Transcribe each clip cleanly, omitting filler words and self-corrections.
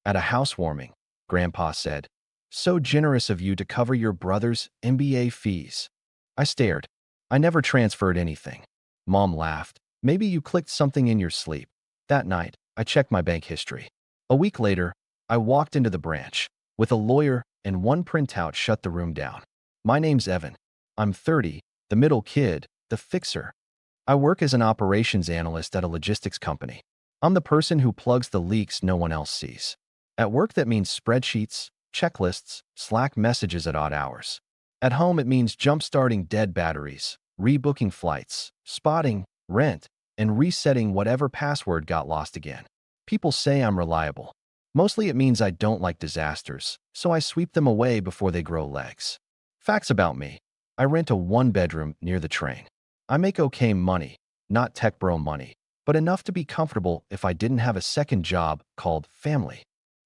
At a housewarming, Grandpa said. So generous of you to cover your brother's MBA fees. I stared. I never transferred anything. Mom laughed. Maybe you clicked something in your sleep. That night, I checked my bank history. A week later, I walked into the branch. With a lawyer and one printout shut the room down. My name's Evan. I'm 30, the middle kid, the fixer. I work as an operations analyst at a logistics company. I'm the person who plugs the leaks no one else sees. At work, that means spreadsheets, checklists, Slack messages at odd hours. At home, it means jump-starting dead batteries, rebooking flights, spotting, rent, and resetting whatever password got lost again. People say I'm reliable. Mostly it means I don't like disasters, so I sweep them away before they grow legs. Facts about me. I rent a one-bedroom near the train. I make okay money, not tech bro money, but enough to be comfortable if I didn't have a second job called family.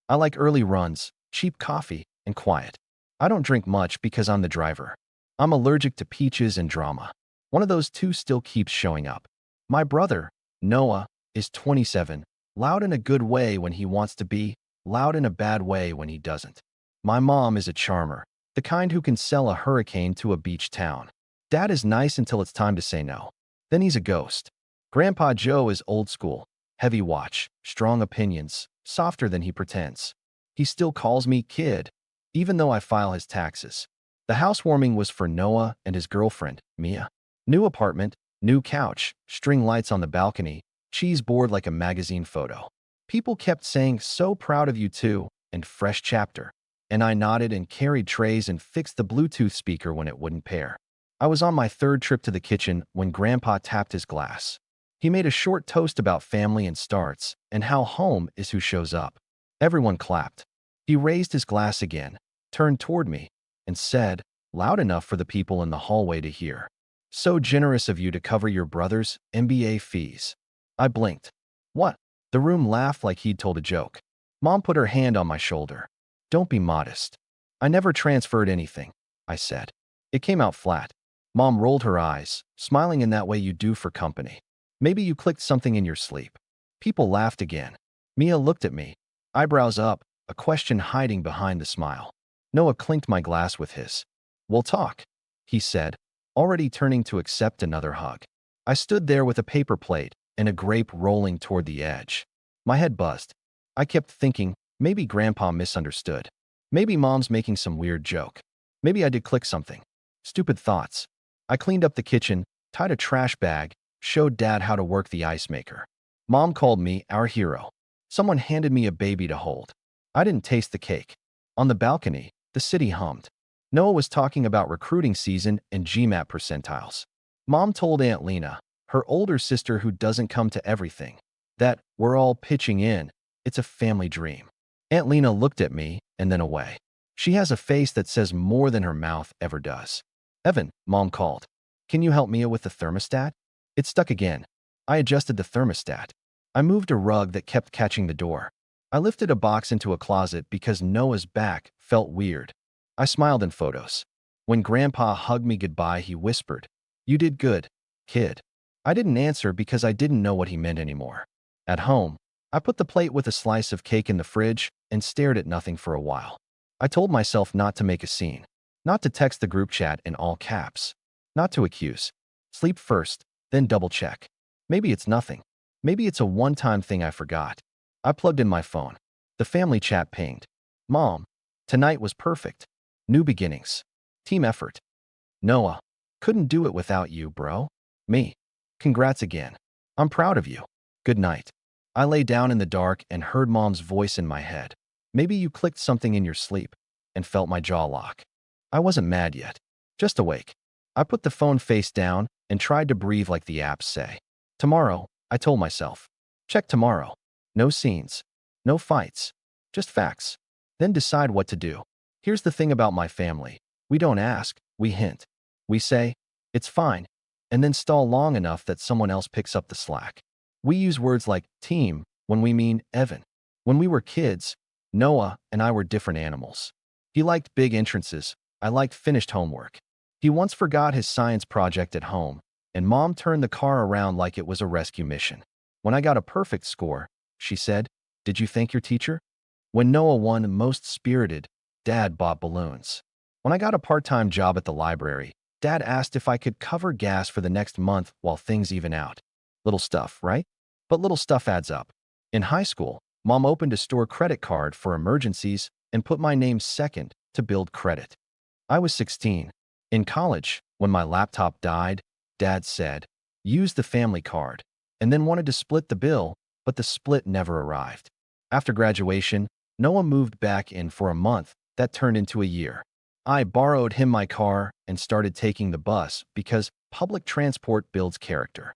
I like early runs, cheap coffee, and quiet. I don't drink much because I'm the driver. I'm allergic to peaches and drama. One of those two still keeps showing up. My brother, Noah, is 27, loud in a good way when he wants to be, loud in a bad way when he doesn't. My mom is a charmer, the kind who can sell a hurricane to a beach town. Dad is nice until it's time to say no. Then he's a ghost. Grandpa Joe is old school, heavy watch, strong opinions, softer than he pretends. He still calls me kid, even though I file his taxes. The housewarming was for Noah and his girlfriend, Mia. New apartment, new couch, string lights on the balcony, cheese board like a magazine photo. People kept saying, "So proud of you too," and "fresh chapter." And I nodded and carried trays and fixed the Bluetooth speaker when it wouldn't pair. I was on my third trip to the kitchen when Grandpa tapped his glass. He made a short toast about family and starts, and how home is who shows up. Everyone clapped. He raised his glass again, turned toward me, and said, loud enough for the people in the hallway to hear, "So generous of you to cover your brother's MBA fees." I blinked. What? The room laughed like he'd told a joke. Mom put her hand on my shoulder. "Don't be modest." "I never transferred anything," I said. It came out flat. Mom rolled her eyes, smiling in that way you do for company. "Maybe you clicked something in your sleep." People laughed again. Mia looked at me, eyebrows up, a question hiding behind the smile. Noah clinked my glass with his. "We'll talk," he said, already turning to accept another hug. I stood there with a paper plate and a grape rolling toward the edge. My head buzzed. I kept thinking, maybe Grandpa misunderstood. Maybe Mom's making some weird joke. Maybe I did click something. Stupid thoughts. I cleaned up the kitchen, tied a trash bag, showed Dad how to work the ice maker. Mom called me our hero. Someone handed me a baby to hold. I didn't taste the cake. On the balcony, the city hummed. Noah was talking about recruiting season and GMAT percentiles. Mom told Aunt Lena, her older sister who doesn't come to everything, that we're all pitching in. It's a family dream. Aunt Lena looked at me and then away. She has a face that says more than her mouth ever does. "Evan," Mom called. "Can you help Mia with the thermostat?" It stuck again. I adjusted the thermostat. I moved a rug that kept catching the door. I lifted a box into a closet because Noah's back felt weird. I smiled in photos. When Grandpa hugged me goodbye, he whispered, "You did good, kid." I didn't answer because I didn't know what he meant anymore. At home, I put the plate with a slice of cake in the fridge and stared at nothing for a while. I told myself not to make a scene, not to text the group chat in all caps, not to accuse. Sleep first, then double check. Maybe it's nothing. Maybe it's a one-time thing I forgot. I plugged in my phone. The family chat pinged. "Mom, tonight was perfect. New beginnings. Team effort. Noah, couldn't do it without you, bro." Me. "Congrats again. I'm proud of you. Good night." I lay down in the dark and heard Mom's voice in my head. "Maybe you clicked something in your sleep," and felt my jaw lock. I wasn't mad yet, just awake. I put the phone face down and tried to breathe like the apps say. Tomorrow, I told myself. Check tomorrow. No scenes. No fights. Just facts. Then decide what to do. Here's the thing about my family. We don't ask, we hint. We say, "It's fine," and then stall long enough that someone else picks up the slack. We use words like team when we mean Evan. When we were kids, Noah and I were different animals. He liked big entrances. I liked finished homework. He once forgot his science project at home, and Mom turned the car around like it was a rescue mission. When I got a perfect score, she said, "Did you thank your teacher?" When Noah won Most Spirited, Dad bought balloons. When I got a part-time job at the library, Dad asked if I could cover gas for the next month while things even out. Little stuff, right? But little stuff adds up. In high school, Mom opened a store credit card for emergencies and put my name second to build credit. I was 16. In college, when my laptop died, Dad said, "Use the family card," and then wanted to split the bill, but the split never arrived. After graduation, Noah moved back in for a month that turned into a year. I borrowed him my car and started taking the bus because public transport builds character.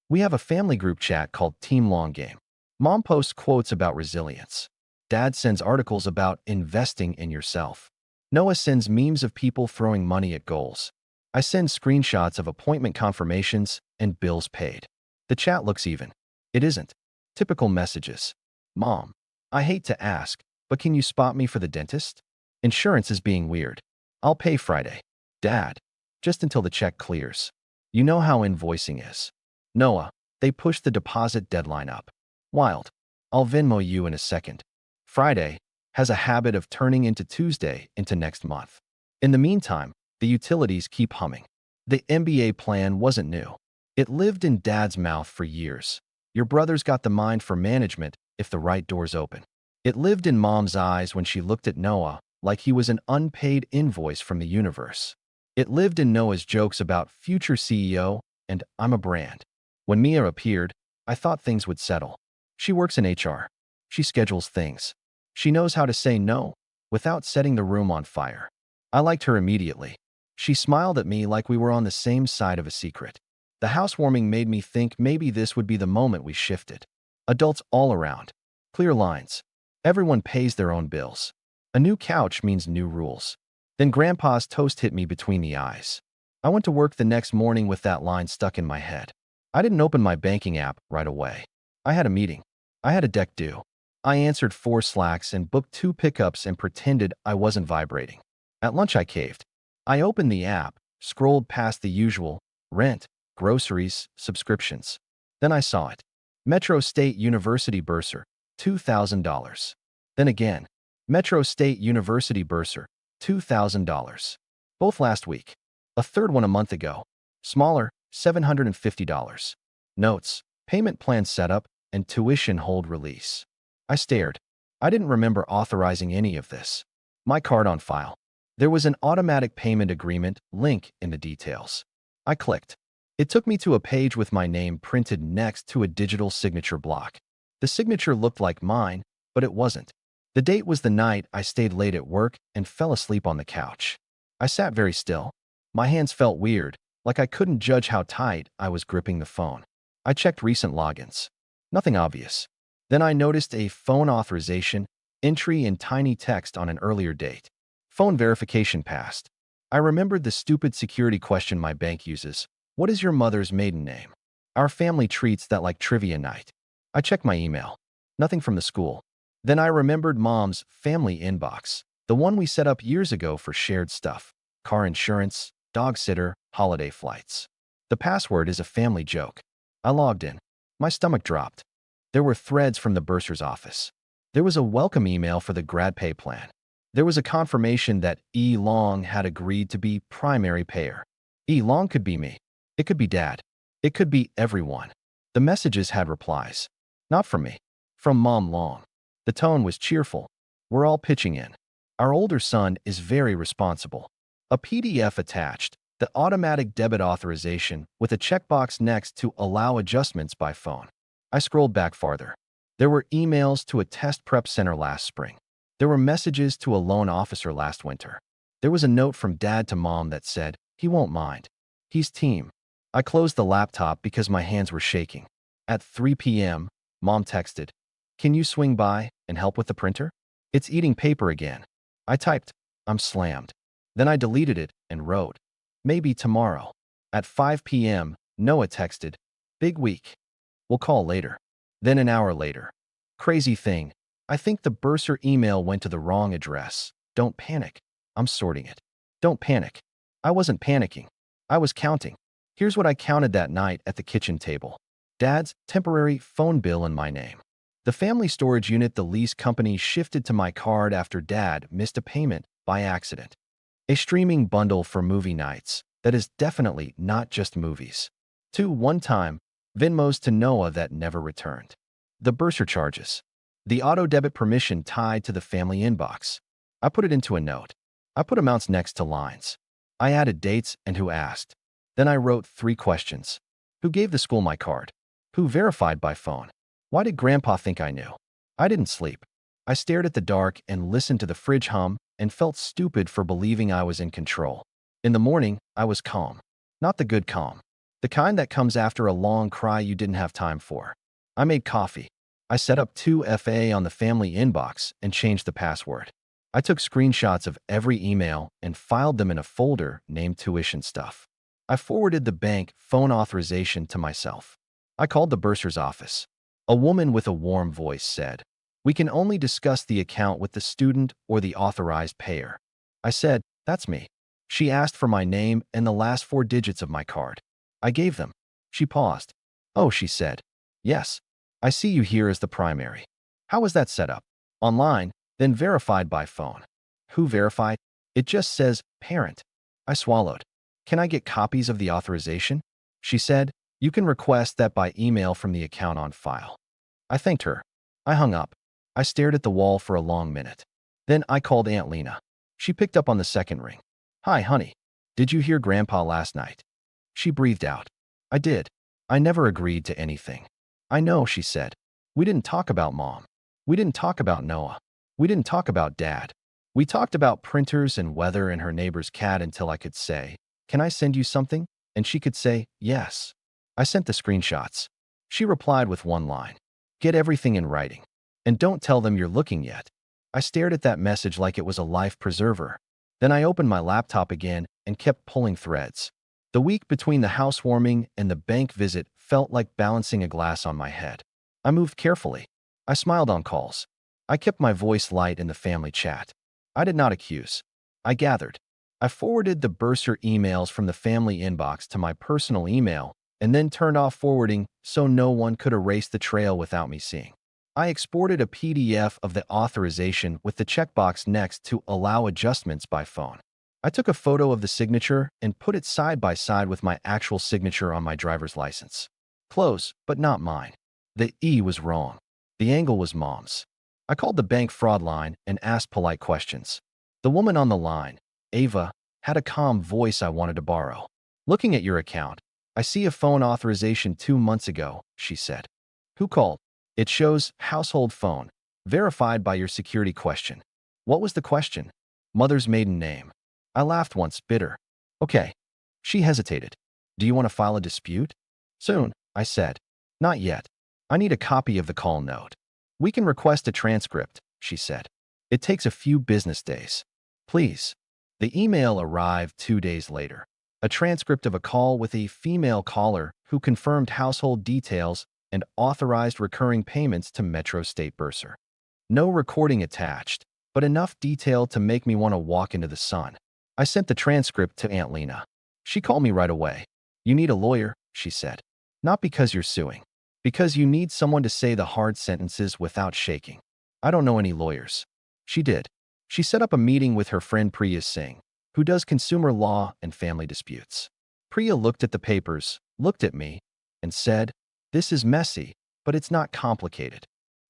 We have a family group chat called Team Long Game. Mom posts quotes about resilience. Dad sends articles about investing in yourself. Noah sends memes of people throwing money at goals. I send screenshots of appointment confirmations and bills paid. The chat looks even. It isn't. Typical messages. Mom, I hate to ask, but can you spot me for the dentist? Insurance is being weird. I'll pay Friday. Dad, just until the check clears. You know how invoicing is. Noah, they pushed the deposit deadline up. Wild. I'll Venmo you in a second. Friday has a habit of turning into Tuesday into next month. In the meantime, the utilities keep humming. The MBA plan wasn't new. It lived in Dad's mouth for years. Your brother's got the mind for management if the right doors open. It lived in Mom's eyes when she looked at Noah like he was an unpaid invoice from the universe. It lived in Noah's jokes about future CEO and I'm a brand. When Mia appeared, I thought things would settle. She works in HR. She schedules things. She knows how to say no without setting the room on fire. I liked her immediately. She smiled at me like we were on the same side of a secret. The housewarming made me think maybe this would be the moment we shifted. Adults all around. Clear lines. Everyone pays their own bills. A new couch means new rules. Then Grandpa's toast hit me between the eyes. I went to work the next morning with that line stuck in my head. I didn't open my banking app right away. I had a meeting. I had a deck due. I answered 4 Slacks and booked 2 pickups and pretended I wasn't vibrating. At lunch I caved. I opened the app, scrolled past the usual, rent, groceries, subscriptions. Then I saw it. Metro State University bursar, $2,000. Then again, Metro State University bursar, $2,000. Both last week. A third one a month ago. Smaller, $750. Notes, payment plan setup, and tuition hold release. I stared. I didn't remember authorizing any of this. My card on file. There was an automatic payment agreement link in the details. I clicked. It took me to a page with my name printed next to a digital signature block. The signature looked like mine, but it wasn't. The date was the night I stayed late at work and fell asleep on the couch. I sat very still. My hands felt weird, like I couldn't judge how tight I was gripping the phone. I checked recent logins. Nothing obvious. Then I noticed a phone authorization entry in tiny text on an earlier date. Phone verification passed. I remembered the stupid security question my bank uses. What is your mother's maiden name? Our family treats that like trivia night. I checked my email. Nothing from the school. Then I remembered Mom's family inbox, the one we set up years ago for shared stuff. Car insurance, dog sitter, holiday flights. The password is a family joke. I logged in. My stomach dropped. There were threads from the bursar's office. There was a welcome email for the grad pay plan. There was a confirmation that E. Long had agreed to be primary payer. E. Long could be me. It could be Dad. It could be everyone. The messages had replies. Not from me. From Mom Long. The tone was cheerful. We're all pitching in. Our older son is very responsible. A PDF attached, the automatic debit authorization with a checkbox next to allow adjustments by phone. I scrolled back farther. There were emails to a test prep center last spring. There were messages to a loan officer last winter. There was a note from Dad to Mom that said, he won't mind. He's team. I closed the laptop because my hands were shaking. At 3 p.m., Mom texted, can you swing by and help with the printer? It's eating paper again. I typed, I'm slammed. Then I deleted it and wrote, maybe tomorrow. At 5 p.m., Noah texted, big week. We'll call later. Then an hour later. Crazy thing. I think the bursar email went to the wrong address. Don't panic. I'm sorting it. Don't panic. I wasn't panicking. I was counting. Here's what I counted that night at the kitchen table. Dad's temporary phone bill in my name. The family storage unit the lease company shifted to my card after Dad missed a payment by accident. A streaming bundle for movie nights that is definitely not just movies. 2. One-time Venmos to Noah that never returned. The bursar charges. The auto-debit permission tied to the family inbox. I put it into a note. I put amounts next to lines. I added dates and who asked. Then I wrote 3 questions. Who gave the school my card? Who verified by phone? Why did Grandpa think I knew? I didn't sleep. I stared at the dark and listened to the fridge hum and felt stupid for believing I was in control. In the morning, I was calm. Not the good calm. The kind that comes after a long cry you didn't have time for. I made coffee. I set up 2FA on the family inbox and changed the password. I took screenshots of every email and filed them in a folder named Tuition Stuff. I forwarded the bank phone authorization to myself. I called the bursar's office. A woman with a warm voice said, "We can only discuss the account with the student or the authorized payer." I said, "That's me." She asked for my name and the last 4 digits of my card. I gave them. She paused. "Oh," she said. "Yes. I see you here as the primary. How was that set up?" "Online, then verified by phone." "Who verified?" "It just says parent." I swallowed. "Can I get copies of the authorization?" She said, "You can request that by email from the account on file." I thanked her. I hung up. I stared at the wall for a long minute. Then I called Aunt Lena. She picked up on the second ring. "Hi, honey. Did you hear Grandpa last night?" She breathed out. "I did. I never agreed to anything." "I know," she said. "We didn't talk about Mom. We didn't talk about Noah. We didn't talk about Dad. We talked about printers and weather and her neighbor's cat until I could say, 'Can I send you something?' And she could say, 'Yes.' I sent the screenshots. She replied with one line. 'Get everything in writing. And don't tell them you're looking yet.'" I stared at that message like it was a life preserver. Then I opened my laptop again and kept pulling threads. The week between the housewarming and the bank visit felt like balancing a glass on my head. I moved carefully. I smiled on calls. I kept my voice light in the family chat. I did not accuse. I gathered. I forwarded the bursar emails from the family inbox to my personal email and then turned off forwarding so no one could erase the trail without me seeing. I exported a PDF of the authorization with the checkbox next to allow adjustments by phone. I took a photo of the signature and put it side by side with my actual signature on my driver's license. Close, but not mine. The E was wrong. The angle was Mom's. I called the bank fraud line and asked polite questions. The woman on the line, Ava, had a calm voice I wanted to borrow. "Looking at your account, I see a phone authorization 2 months ago," she said. "Who called?" "It shows household phone, verified by your security question." "What was the question?" "Mother's maiden name." I laughed once, bitter. "Okay." She hesitated. "Do you want to file a dispute?" "Soon," I said. "Not yet. I need a copy of the call note." "We can request a transcript," she said. "It takes a few business days." "Please." The email arrived 2 days later. A transcript of a call with a female caller who confirmed household details and authorized recurring payments to Metro State Bursar. No recording attached, but enough detail to make me want to walk into the sun. I sent the transcript to Aunt Lena. She called me right away. "You need a lawyer," she said. "Not because you're suing. Because you need someone to say the hard sentences without shaking." "I don't know any lawyers." She did. She set up a meeting with her friend Priya Singh, who does consumer law and family disputes. Priya looked at the papers, looked at me, and said, "This is messy, but it's not complicated."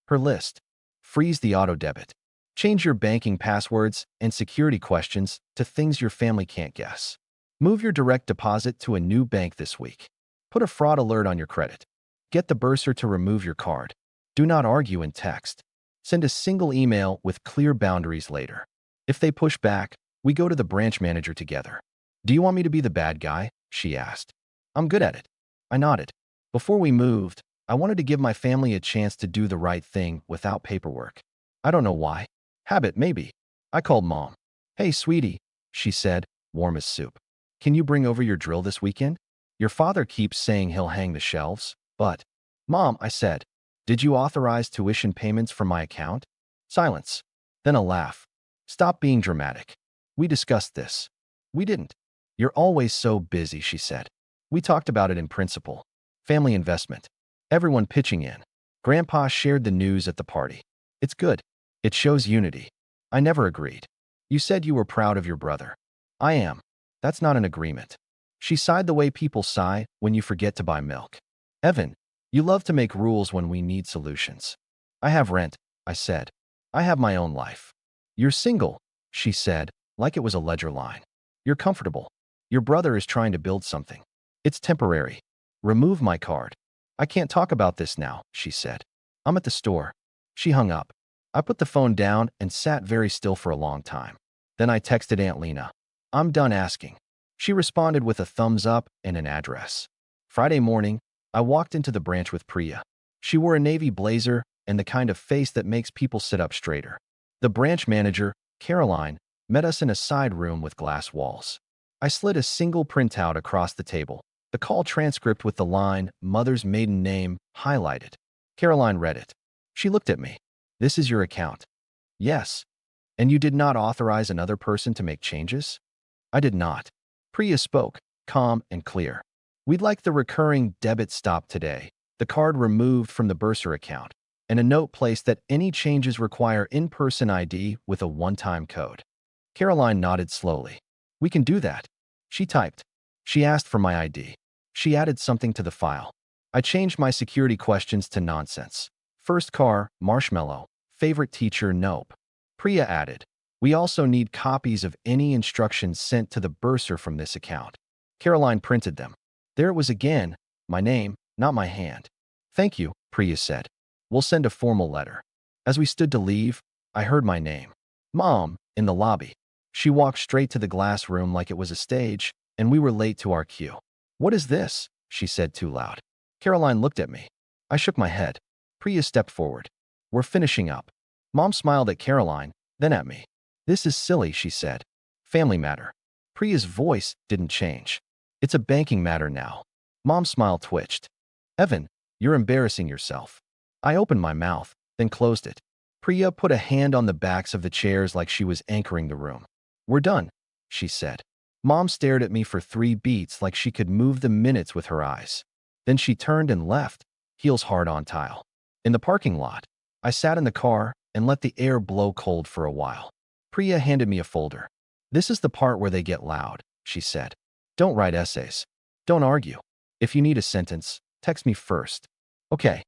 Her list: freeze the auto debit, change your banking passwords and security questions to things your family can't guess, move your direct deposit to a new bank this week, put a fraud alert on your credit, get the bursar to remove your card, do not argue in text, send a single email with clear boundaries later. If they push back, we go to the branch manager together. "Do you want me to be the bad guy?" she asked. "I'm good at it." I nodded. Before we moved, I wanted to give my family a chance to do the right thing without paperwork. I don't know why. Habit, maybe. I called Mom. "Hey, sweetie," she said, warm as soup. "Can you bring over your drill this weekend? Your father keeps saying he'll hang the shelves, but—" "Mom," I said, "did you authorize tuition payments from my account?" Silence. Then a laugh. "Stop being dramatic. We discussed this." "We didn't." "You're always so busy," she said. "We talked about it in principle. Family investment. Everyone pitching in. Grandpa shared the news at the party. It's good. It shows unity. I never agreed. You said you were proud of your brother. I am. That's not an agreement. She sighed the way people sigh when you forget to buy milk. Evan, you love to make rules when we need solutions. I have rent, I said. I have my own life. You're single, she said, like it was a ledger line. You're comfortable. Your brother is trying to build something. It's temporary. Remove my card. I can't talk about this now, she said. I'm at the store. She hung up. I put the phone down and sat very still for a long time. Then I texted Aunt Lena. I'm done asking. She responded with a thumbs up and an address. Friday morning, I walked into the branch with Priya. She wore a navy blazer and the kind of face that makes people sit up straighter. The branch manager, Caroline, met us in a side room with glass walls. I slid a single printout across the table, the call transcript with the line, "Mother's maiden name," highlighted. Caroline read it. She looked at me. This is your account. Yes. And you did not authorize another person to make changes? I did not. Priya spoke, calm and clear. We'd like the recurring debit stopped today, the card removed from the bursar account, and a note placed that any changes require in-person ID with a one-time code. Caroline nodded slowly. We can do that. She typed. She asked for my ID. She added something to the file. I changed my security questions to nonsense. First car, marshmallow. Favorite teacher, nope. Priya added. We also need copies of any instructions sent to the bursar from this account. Caroline printed them. There it was again, my name, not my hand. Thank you, Priya said. We'll send a formal letter. As we stood to leave, I heard my name. Mom, in the lobby. She walked straight to the glass room like it was a stage, and we were late to our cue. What is this? She said too loud. Caroline looked at me. I shook my head. Priya stepped forward. We're finishing up. Mom smiled at Caroline, then at me. This is silly, she said. Family matter. Priya's voice didn't change. It's a banking matter now. Mom's smile twitched. Evan, you're embarrassing yourself. I opened my mouth, then closed it. Priya put a hand on the backs of the chairs like she was anchoring the room. We're done, she said. Mom stared at me for 3 beats like she could move the minutes with her eyes. Then she turned and left, heels hard on tile. In the parking lot, I sat in the car and let the air blow cold for a while. Priya handed me a folder. This is the part where they get loud, she said. Don't write essays. Don't argue. If you need a sentence, text me first. Okay.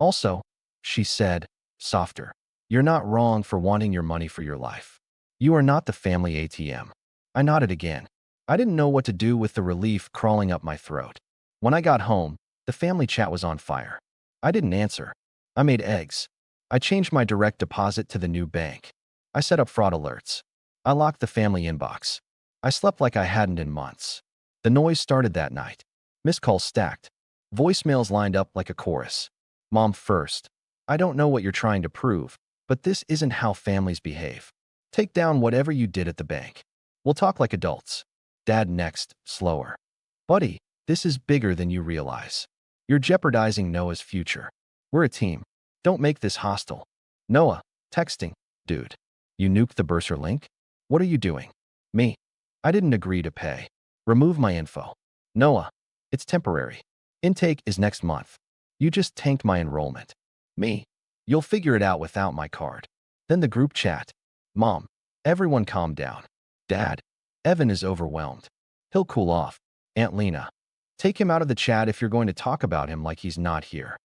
Also, she said, softer, you're not wrong for wanting your money for your life. You are not the family ATM. I nodded again. I didn't know what to do with the relief crawling up my throat. When I got home, the family chat was on fire. I didn't answer. I made eggs. I changed my direct deposit to the new bank. I set up fraud alerts. I locked the family inbox. I slept like I hadn't in months. The noise started that night. Missed calls stacked. Voicemails lined up like a chorus. Mom first. I don't know what you're trying to prove, but this isn't how families behave. Take down whatever you did at the bank. We'll talk like adults. Dad next, slower. Buddy, this is bigger than you realize. You're jeopardizing Noah's future. We're a team. Don't make this hostile. Noah, texting. Dude, you nuked the bursar link? What are you doing? Me. I didn't agree to pay. Remove my info. Noah, it's temporary. Intake is next month. You just tanked my enrollment. Me. You'll figure it out without my card. Then the group chat. Mom, everyone calm down. Dad, Evan is overwhelmed. He'll cool off. Aunt Lena, take him out of the chat if you're going to talk about him like he's not here.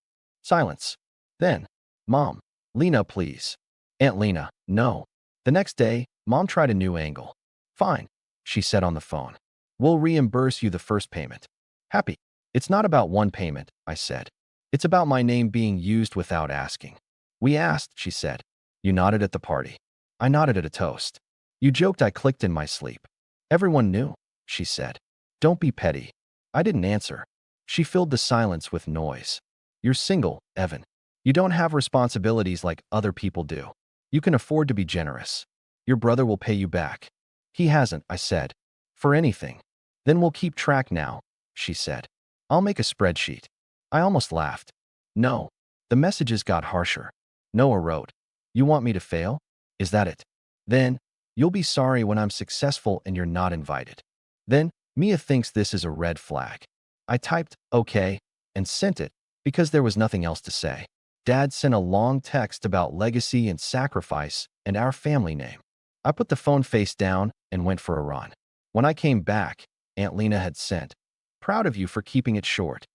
Silence. Then, Mom, Lena, please. Aunt Lena, no. The next day, Mom tried a new angle. Fine, she said on the phone. We'll reimburse you the first payment. Happy. It's not about one payment, I said. It's about my name being used without asking. We asked, she said. You nodded at the party. I nodded at a toast. You joked I clicked in my sleep. Everyone knew, she said. Don't be petty. I didn't answer. She filled the silence with noise. You're single, Evan. You don't have responsibilities like other people do. You can afford to be generous. Your brother will pay you back. He hasn't, I said. For anything. Then we'll keep track now, she said. I'll make a spreadsheet. I almost laughed. No. The messages got harsher. Noah wrote, you want me to fail? Is that it? Then, you'll be sorry when I'm successful and you're not invited. Then, Mia thinks this is a red flag. I typed, okay, and sent it, because there was nothing else to say. Dad sent a long text about legacy and sacrifice and our family name. I put the phone face down and went for a run. When I came back, Aunt Lena had sent, "Proud of you for keeping it short."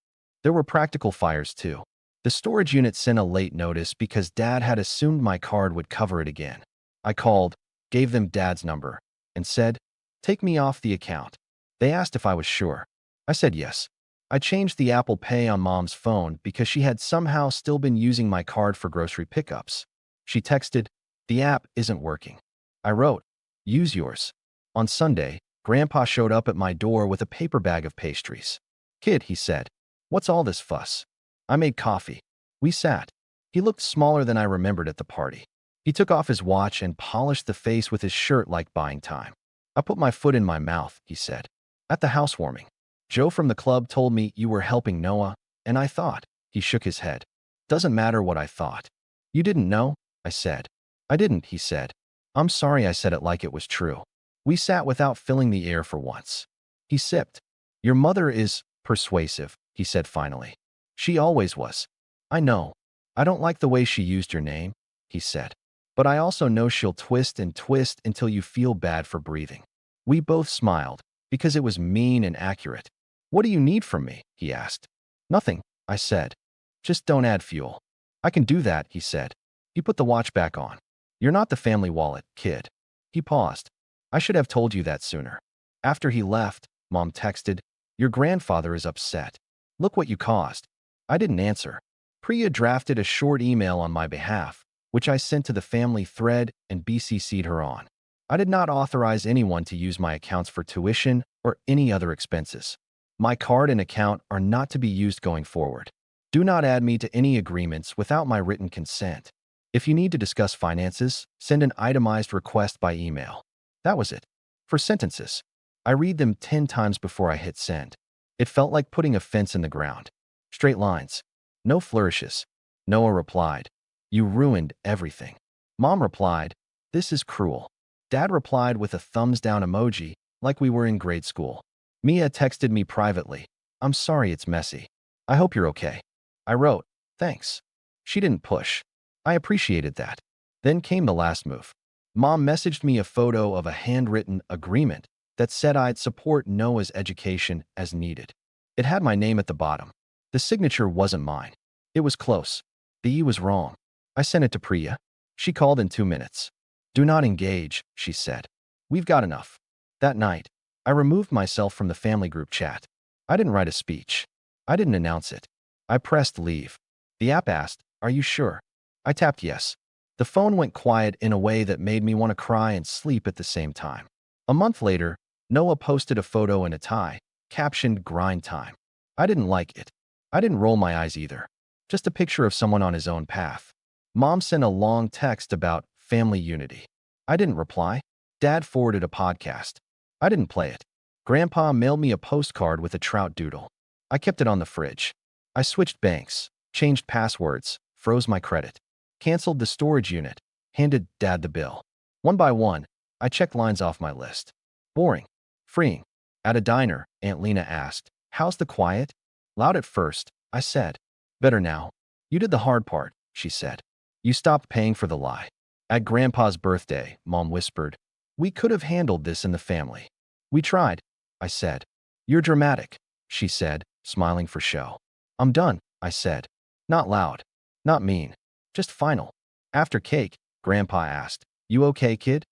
There were practical fires too. The storage unit sent a late notice because Dad had assumed my card would cover it again. I called, gave them Dad's number, and said, "Take me off the account." They asked if I was sure. I said yes. I changed the Apple Pay on Mom's phone because she had somehow still been using my card for grocery pickups. She texted, "The app isn't working." I wrote, "Use yours." On Sunday, Grandpa showed up at my door with a paper bag of pastries. "Kid," he said, "what's all this fuss?" I made coffee. We sat. He looked smaller than I remembered at the party. He took off his watch and polished the face with his shirt like buying time. "I put my foot in my mouth," he said. "At the housewarming. Joe from the club told me you were helping Noah, and I thought." He shook his head. "Doesn't matter what I thought." "You didn't know?" I said. "I didn't," he said. "I'm sorry I said it like it was true." We sat without filling the air for once. He sipped. "Your mother is persuasive," he said finally. "She always was." "I know. I don't like the way she used your name," he said. "But I also know she'll twist and twist until you feel bad for breathing." We both smiled, because it was mean and accurate. "What do you need from me?" he asked. "Nothing," I said. "Just don't add fuel." "I can do that," he said. He put the watch back on. "You're not the family wallet, kid." He paused. "I should have told you that sooner." After he left, Mom texted, "Your grandfather is upset. Look what you caused." I didn't answer. Priya drafted a short email on my behalf, which I sent to the family thread and BCC'd her on. I did not authorize anyone to use my accounts for tuition or any other expenses. My card and account are not to be used going forward. Do not add me to any agreements without my written consent. If you need to discuss finances, send an itemized request by email. That was it. For sentences, I read them 10 times before I hit send. It felt like putting a fence in the ground. Straight lines. No flourishes. Noah replied, "You ruined everything." Mom replied, "This is cruel." Dad replied with a thumbs down emoji, like we were in grade school. Mia texted me privately, "I'm sorry it's messy. I hope you're okay." I wrote, "Thanks." She didn't push. I appreciated that. Then came the last move. Mom messaged me a photo of a handwritten agreement that said I'd support Noah's education as needed. It had my name at the bottom. The signature wasn't mine. It was close. The E was wrong. I sent it to Priya. She called in 2 minutes. "Do not engage," she said. "We've got enough." That night, I removed myself from the family group chat. I didn't write a speech. I didn't announce it. I pressed leave. The app asked, "Are you sure?" I tapped yes. The phone went quiet in a way that made me want to cry and sleep at the same time. A month later, Noah posted a photo in a tie, captioned "Grind Time." I didn't like it. I didn't roll my eyes either. Just a picture of someone on his own path. Mom sent a long text about family unity. I didn't reply. Dad forwarded a podcast. I didn't play it. Grandpa mailed me a postcard with a trout doodle. I kept it on the fridge. I switched banks, changed passwords, froze my credit, canceled the storage unit, handed Dad the bill. One by one, I checked lines off my list. Boring. Freeing. At a diner, Aunt Lena asked, "How's the quiet?" Loud at first, I said. "Better now." "You did the hard part," she said. "You stopped paying for the lie." At Grandpa's birthday, Mom whispered, "We could have handled this in the family." "We tried," I said. "You're dramatic," she said, smiling for show. "I'm done," I said. Not loud. Not mean. Just final. After cake, Grandpa asked, "You okay, kid?"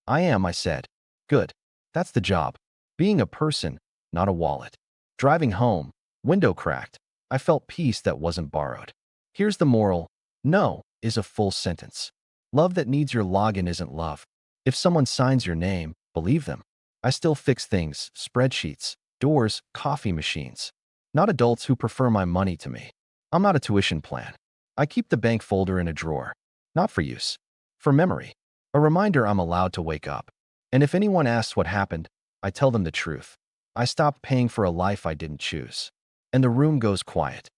"I am," I said. "Good. That's the job. Being a person, not a wallet." Driving home, window cracked, I felt peace that wasn't borrowed. Here's the moral. No is a full sentence. Love that needs your login isn't love. If someone signs your name, believe them. I still fix things, spreadsheets, doors, coffee machines. Not adults who prefer my money to me. I'm not a tuition plan. I keep the bank folder in a drawer. Not for use. For memory. A reminder I'm allowed to wake up. And if anyone asks what happened, I tell them the truth. I stopped paying for a life I didn't choose. And the room goes quiet.